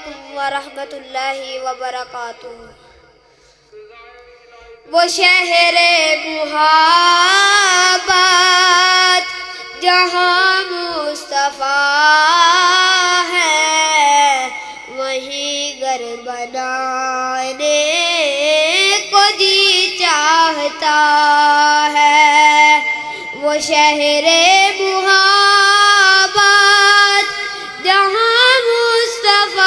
علیکم ورحمۃ اللہ وبرکاتہ۔ وہ شہر محبت جہاں مصطفیٰ ہے، وہیں گھر بنانے کو جی چاہتا ہے۔ وہ شہر محبت جہاں مصطفیٰ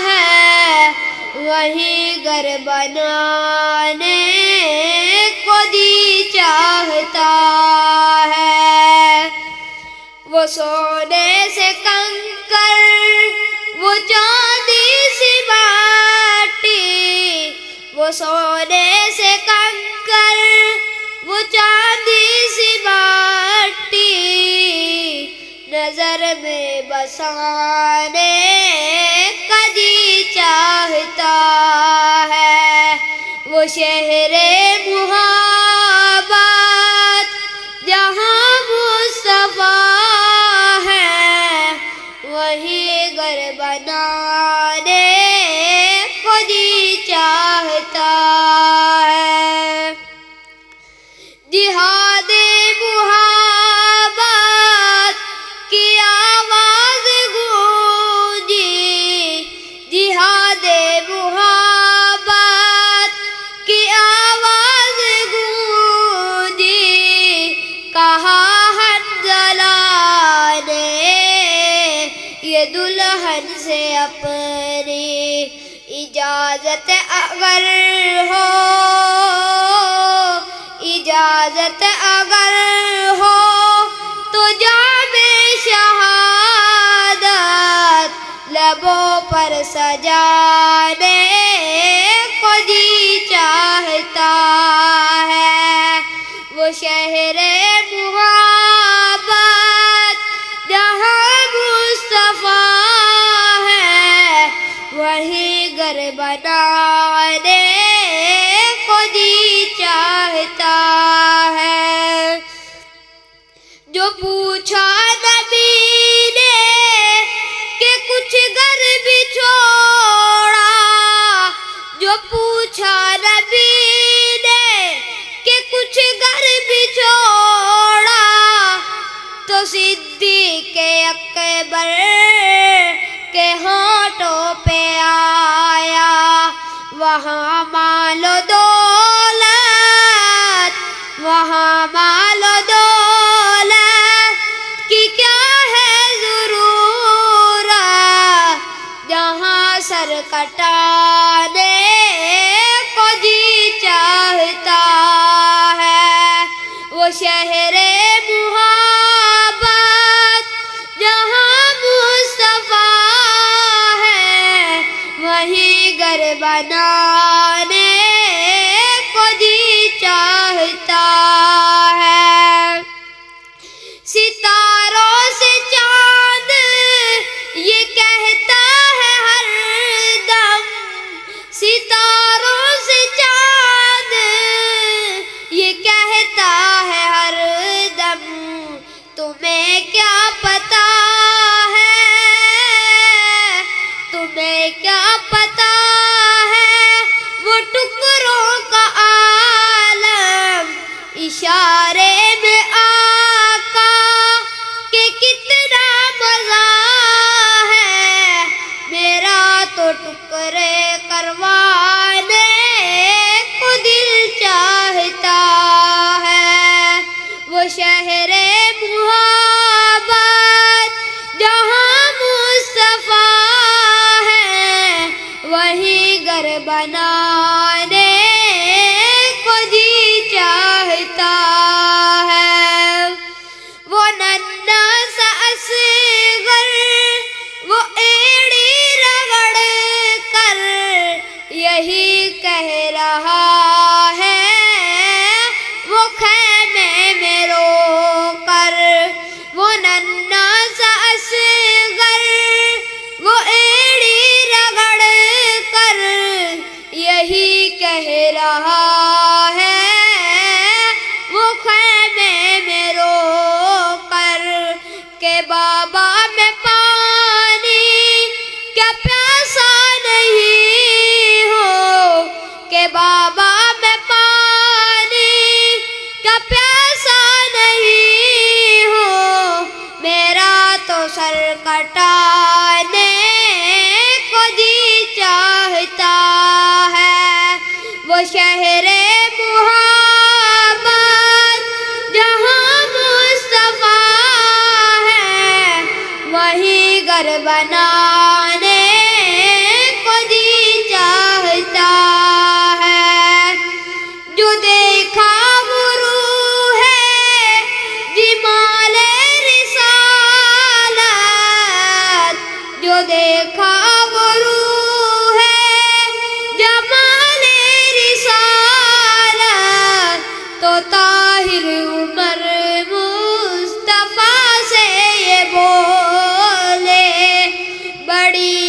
ہے، وہیں گھر بنانے کو جی چاہتا ہے۔ وہ سونے سے کنکر، وہ چاندی سی مٹی، وہ سونے سے کنکر، وہ چاندی سی مٹی، نظر میں بسانے کا جی چاہتا ہے۔ وہ شہر محبت جہاں مصطفیٰ ہے، وہیں گھر بنانے کو جی چاہتا ہے۔ جہاد محبت کی آواز گونجی، جہاد محبت کی آواز گونجی، کہا حنظلہ نے یہ دلہن سے اپنی اجازت اگر ہو، اجازت اگر ہو تو جام شہادت لبوں پر سجانے کو جی چاہتا ہے۔ وہ شہر محبت جہاں مصطفیٰ ہے، وہیں گھر بنانے کو جی چاہتا ہے۔ جو پوچھا نبی نے کہ کچھ گھر بھی چھوڑا، جو پوچھا نبی نے کہ کچھ گھر بھی چھوڑا، تو صدیق اکبر کے ہونٹوں پہ آیا، وہاں مال و دولت، وہاں مال و دولت کی کیا ہے ضرورت، جہاں سر کٹانے کو جی چاہتا ہے۔ وہ شہر محبت جہاں مصطفیٰ ہے، وہیں گھر بنانے کو جی چاہتا ہے۔ ستاروں سے چاند یہ کہتا ہے ہر دم، لٹانے کو جی چاہتا ہے، وہ شہر محبت جہاں مصطفیٰ ہے، وہی گھر بنانے کو جی چاہتا ہے۔ جو دیکھا وہ روح ہے جمال رسالت، جو دیکھا وہ روح ہے جمال رسالت، تو طاہر عمر مصطفیٰ سے یہ بولے، بڑی